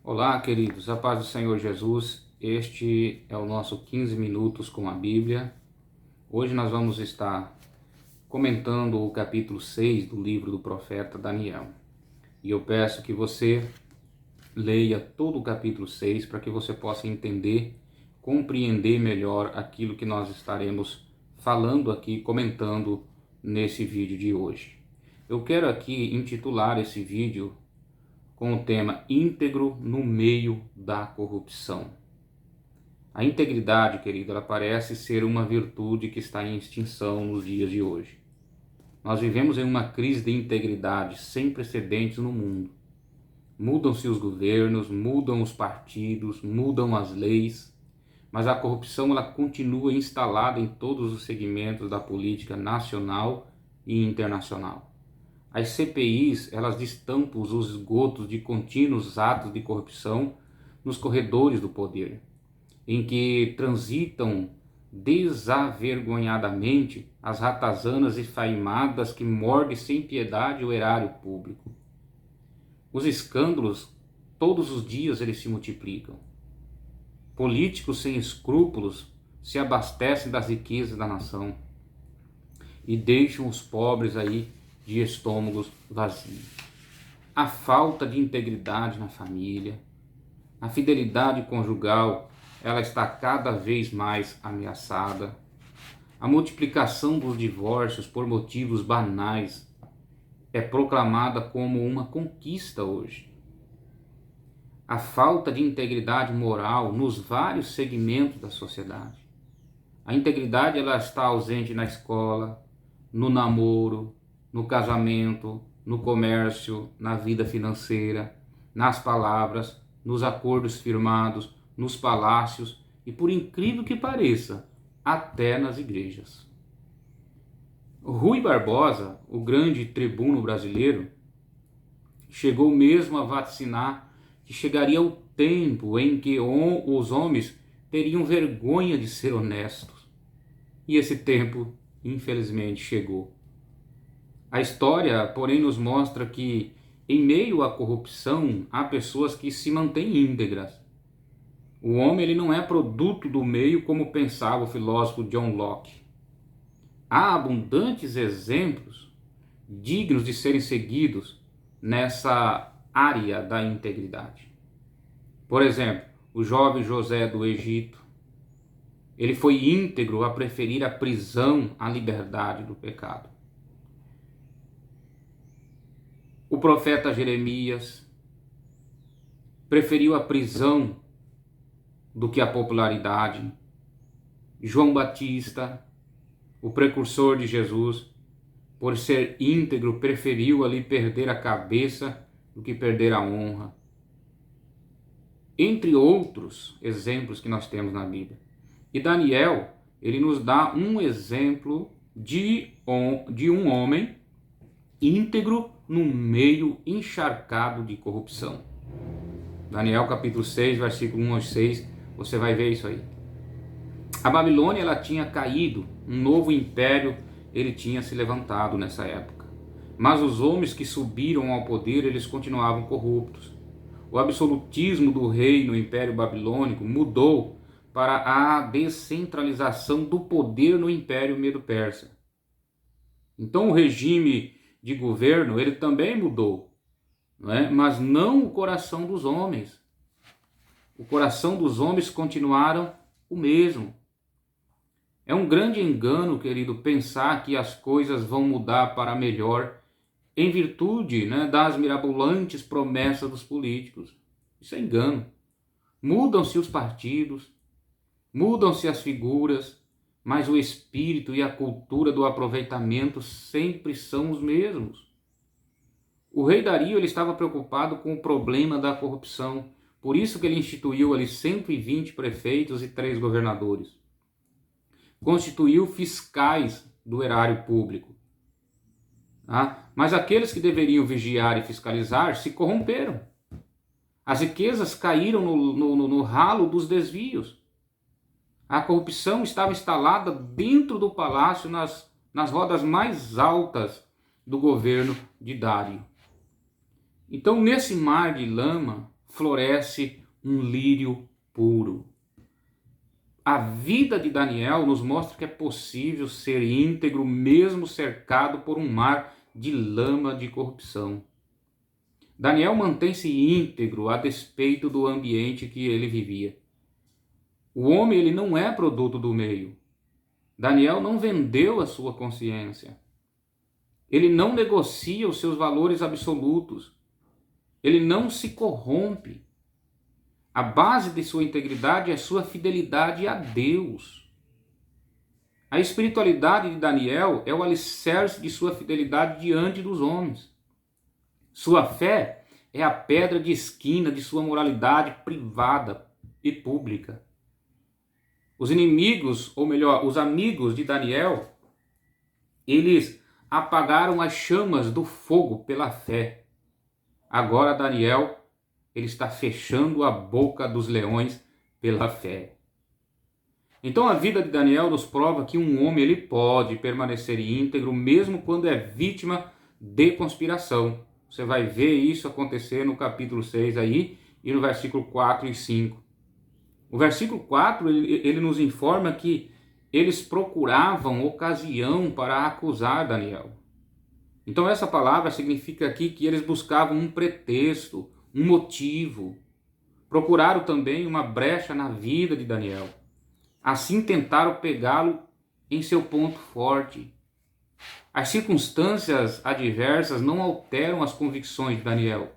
Olá, queridos, a paz do Senhor Jesus. Este é o nosso 15 minutos com a Bíblia. Hoje nós vamos estar comentando o capítulo 6 do livro do profeta Daniel. E eu peço que você leia todo o capítulo 6 para que você possa entender, compreender melhor aquilo que nós estaremos falando aqui, comentando nesse vídeo de hoje. Eu quero aqui intitular esse vídeo com o tema íntegro no meio da corrupção. A integridade, querido, ela parece ser uma virtude que está em extinção nos dias de hoje. Nós vivemos em uma crise de integridade sem precedentes no mundo. Mudam-se os governos, mudam os partidos, mudam as leis, mas a corrupção ela continua instalada em todos os segmentos da política nacional e internacional. As CPIs, elas destampam os esgotos de contínuos atos de corrupção nos corredores do poder, em que transitam desavergonhadamente as ratazanas esfaimadas que mordem sem piedade o erário público. Os escândalos, todos os dias eles se multiplicam. Políticos sem escrúpulos se abastecem das riquezas da nação e deixam os pobres aí de estômagos vazios. A falta de integridade na família, a fidelidade conjugal, ela está cada vez mais ameaçada. A multiplicação dos divórcios por motivos banais é proclamada como uma conquista hoje. A falta de integridade moral nos vários segmentos da sociedade. A integridade ela está ausente na escola, no namoro, no casamento, no comércio, na vida financeira, nas palavras, nos acordos firmados, nos palácios e, por incrível que pareça, até nas igrejas. Rui Barbosa, o grande tribuno brasileiro, chegou mesmo a vaticinar que chegaria o tempo em que os homens teriam vergonha de ser honestos. E esse tempo, infelizmente, chegou. A história, porém, nos mostra que, em meio à corrupção, há pessoas que se mantêm íntegras. O homem ele não é produto do meio como pensava o filósofo John Locke. Há abundantes exemplos dignos de serem seguidos nessa área da integridade. Por exemplo, o jovem José do Egito, ele foi íntegro a preferir a prisão à liberdade do pecado. O profeta Jeremias preferiu a prisão do que a popularidade. João Batista, o precursor de Jesus, por ser íntegro, preferiu ali perder a cabeça do que perder a honra. Entre outros exemplos que nós temos na Bíblia. E Daniel, ele nos dá um exemplo de um homem íntegro no meio encharcado de corrupção. Daniel capítulo 6, versículo 1 ao 6, você vai ver isso aí. A Babilônia ela tinha caído, um novo império ele tinha se levantado nessa época. Mas os homens que subiram ao poder, eles continuavam corruptos. O absolutismo do rei no Império Babilônico mudou para a descentralização do poder no Império Medo-Persa. Então o regime de governo, ele também mudou, não é? Mas não o coração dos homens. O coração dos homens continuaram o mesmo. É um grande engano, querido, pensar que as coisas vão mudar para melhor em virtude, né, das mirabolantes promessas dos políticos. Isso é engano. Mudam-se os partidos, mudam-se as figuras, mas o espírito e a cultura do aproveitamento sempre são os mesmos. O rei Dario ele estava preocupado com o problema da corrupção, por isso que ele instituiu ali 120 prefeitos e 3 governadores. Constituiu fiscais do erário público. Mas aqueles que deveriam vigiar e fiscalizar se corromperam. As riquezas caíram no ralo dos desvios. A corrupção estava instalada dentro do palácio, nas rodas mais altas do governo de Dário. Então, nesse mar de lama, floresce um lírio puro. A vida de Daniel nos mostra que é possível ser íntegro mesmo cercado por um mar de lama de corrupção. Daniel mantém-se íntegro a despeito do ambiente que ele vivia. O homem ele não é produto do meio. Daniel não vendeu a sua consciência. Ele não negocia os seus valores absolutos. Ele não se corrompe. A base de sua integridade é sua fidelidade a Deus. A espiritualidade de Daniel é o alicerce de sua fidelidade diante dos homens. Sua fé é a pedra de esquina de sua moralidade privada e pública. Os inimigos, ou melhor, os amigos de Daniel, eles apagaram as chamas do fogo pela fé. Agora Daniel, ele está fechando a boca dos leões pela fé. Então a vida de Daniel nos prova que um homem ele pode permanecer íntegro mesmo quando é vítima de conspiração. Você vai ver isso acontecer no capítulo 6 aí e no versículo 4 e 5. O versículo 4 ele nos informa que eles procuravam ocasião para acusar Daniel. Então essa palavra significa aqui que eles buscavam um pretexto, um motivo. Procuraram também uma brecha na vida de Daniel. Assim tentaram pegá-lo em seu ponto forte. As circunstâncias adversas não alteram as convicções de Daniel.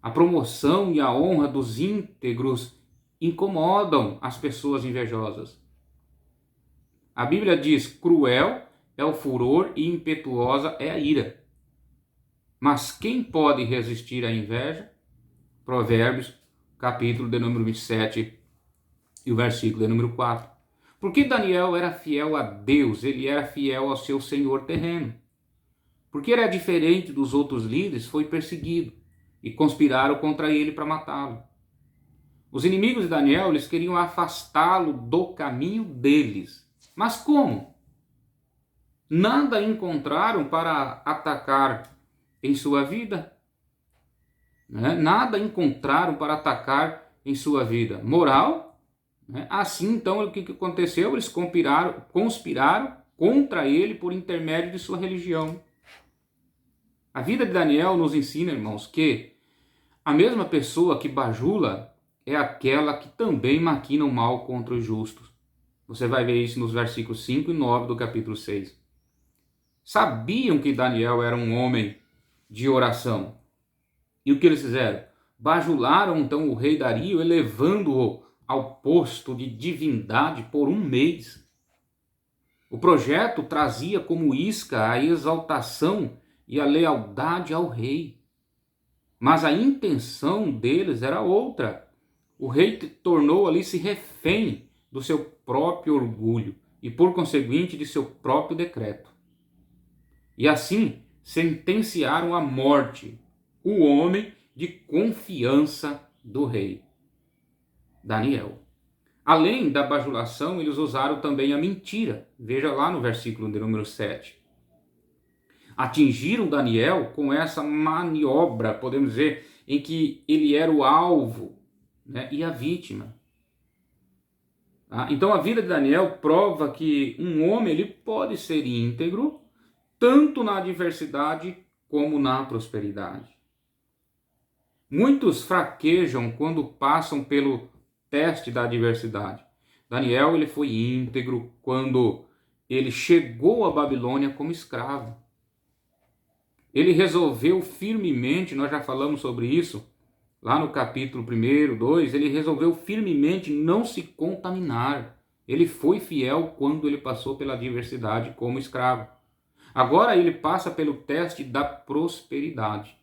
A promoção e a honra dos íntegros incomodam as pessoas invejosas. A Bíblia diz: cruel é o furor e impetuosa é a ira. Mas quem pode resistir à inveja? Provérbios, capítulo de número 27 e o versículo de número 4. Porque Daniel era fiel a Deus, ele era fiel ao seu senhor terreno. Porque era diferente dos outros líderes, foi perseguido e conspiraram contra ele para matá-lo. Os inimigos de Daniel, eles queriam afastá-lo do caminho deles. Mas como? Nada encontraram para atacar em sua vida. Nada encontraram para atacar em sua vida. Moral? Assim, então, o que aconteceu? Eles conspiraram contra ele por intermédio de sua religião. A vida de Daniel nos ensina, irmãos, que a mesma pessoa que bajula é aquela que também maquina o mal contra os justos. Você vai ver isso nos versículos 5 e 9 do capítulo 6. Sabiam que Daniel era um homem de oração. E o que eles fizeram? Bajularam então o rei Dario, elevando-o ao posto de divindade por um mês. O projeto trazia como isca a exaltação e a lealdade ao rei. Mas a intenção deles era outra. O rei tornou ali-se refém do seu próprio orgulho e, por conseguinte, de seu próprio decreto. E assim sentenciaram à morte o homem de confiança do rei, Daniel. Além da bajulação, eles usaram também a mentira. Veja lá no versículo de número 7. Atingiram Daniel com essa maniobra, podemos dizer, em que ele era o alvo, e a vítima. Então a vida de Daniel prova que um homem ele pode ser íntegro tanto na adversidade como na prosperidade. Muitos fraquejam quando passam pelo teste da adversidade. Daniel ele foi íntegro quando ele chegou à Babilônia como escravo. Ele resolveu firmemente, nós já falamos sobre isso, lá no capítulo 1, 2, ele resolveu firmemente não se contaminar. Ele foi fiel quando ele passou pela adversidade como escravo. Agora ele passa pelo teste da prosperidade.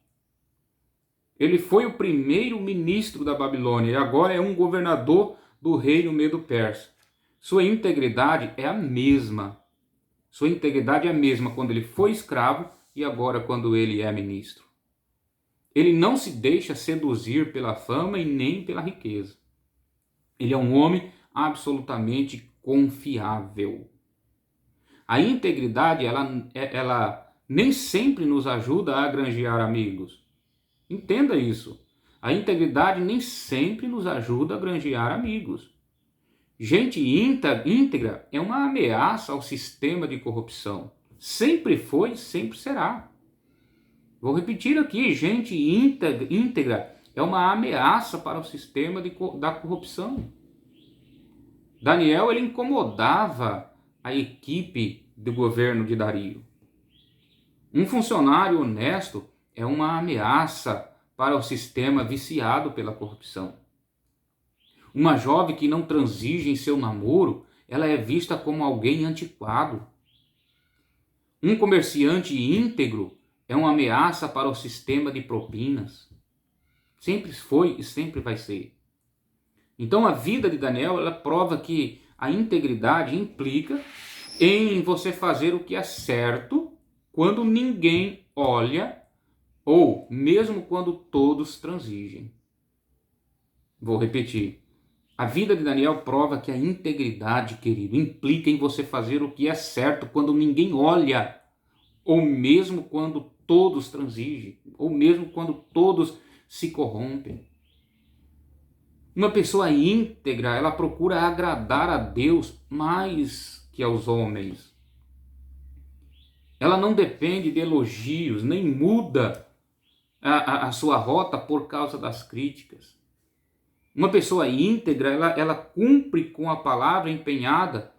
Ele foi o primeiro ministro da Babilônia e agora é um governador do reino Medo-Persa. Sua integridade é a mesma. Sua integridade é a mesma quando ele foi escravo e agora quando ele é ministro. Ele não se deixa seduzir pela fama e nem pela riqueza. Ele é um homem absolutamente confiável. A integridade, ela nem sempre nos ajuda a granjear amigos. Entenda isso. A integridade nem sempre nos ajuda a granjear amigos. Gente íntegra é uma ameaça ao sistema de corrupção. Sempre foi, sempre será. Vou repetir aqui, gente íntegra é uma ameaça para o sistema da corrupção. Daniel, ele incomodava a equipe do governo de Dario. Um funcionário honesto é uma ameaça para o sistema viciado pela corrupção. Uma jovem que não transige em seu namoro, ela é vista como alguém antiquado. Um comerciante íntegro é uma ameaça para o sistema de propinas. Sempre foi e sempre vai ser. Então a vida de Daniel, ela prova que a integridade implica em você fazer o que é certo quando ninguém olha ou mesmo quando todos transigem. Vou repetir. A vida de Daniel prova que a integridade, querido, implica em você fazer o que é certo quando ninguém olha, ou mesmo quando todos transigem, ou mesmo quando todos se corrompem. Uma pessoa íntegra, ela procura agradar a Deus mais que aos homens. Ela não depende de elogios, nem muda a sua rota por causa das críticas. Uma pessoa íntegra, ela cumpre com a palavra empenhada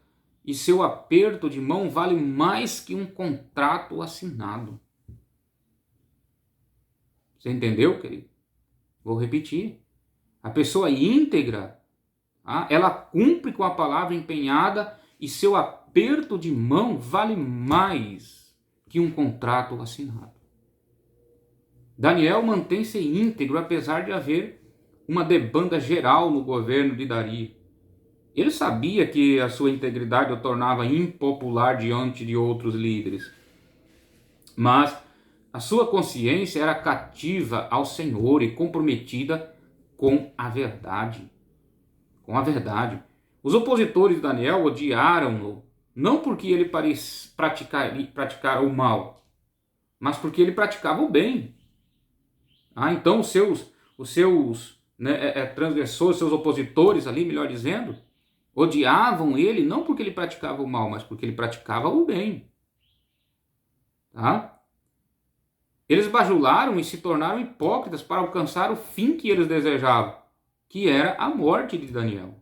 e seu aperto de mão vale mais que um contrato assinado. Você entendeu, querido? Vou repetir. A pessoa íntegra, ela cumpre com a palavra empenhada e seu aperto de mão vale mais que um contrato assinado. Daniel mantém-se íntegro apesar de haver uma debanda geral no governo de Dario. Ele sabia que a sua integridade o tornava impopular diante de outros líderes. Mas a sua consciência era cativa ao Senhor e comprometida com a verdade. Com a verdade. Os opositores de Daniel odiaram-no, não porque ele praticara o mal, mas porque ele praticava o bem. Então os seus transgressores, seus opositores ali, melhor dizendo, odiavam ele não porque ele praticava o mal, mas porque ele praticava o bem. Tá? Eles bajularam e se tornaram hipócritas para alcançar o fim que eles desejavam, que era a morte de Daniel.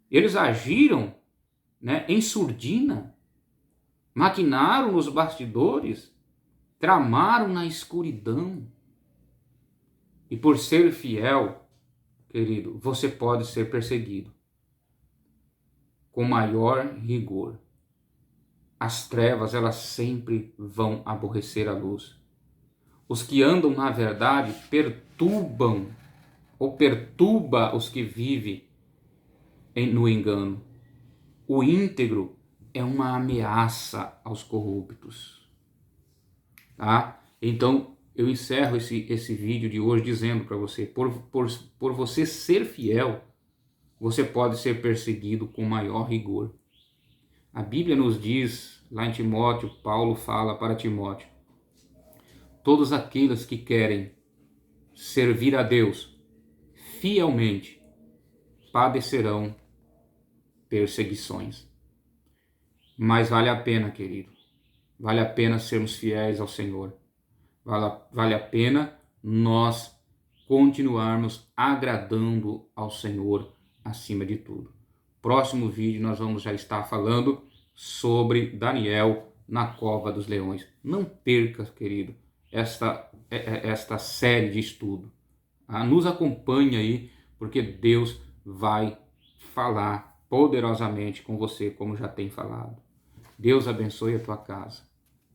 Eles agiram, em surdina, maquinaram nos bastidores, tramaram na escuridão. E por ser fiel, querido, você pode ser perseguido com maior rigor. As trevas, elas sempre vão aborrecer a luz. Os que andam na verdade perturba os que vivem no engano. O íntegro é uma ameaça aos corruptos. Tá? Então, eu encerro esse vídeo de hoje dizendo para você, por você ser fiel, você pode ser perseguido com maior rigor. A Bíblia nos diz, lá em Timóteo, Paulo fala para Timóteo, todos aqueles que querem servir a Deus fielmente padecerão perseguições. Mas vale a pena, querido, vale a pena sermos fiéis ao Senhor. Vale a pena nós continuarmos agradando ao Senhor acima de tudo. Próximo vídeo nós vamos já estar falando sobre Daniel na cova dos leões. Não perca, querido, esta série de estudo. Nos acompanhe aí, porque Deus vai falar poderosamente com você, como já tem falado. Deus abençoe a tua casa.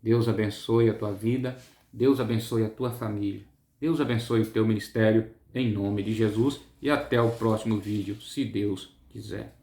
Deus abençoe a tua vida. Deus abençoe a tua família. Deus abençoe o teu ministério, em nome de Jesus. E até o próximo vídeo, se Deus quiser.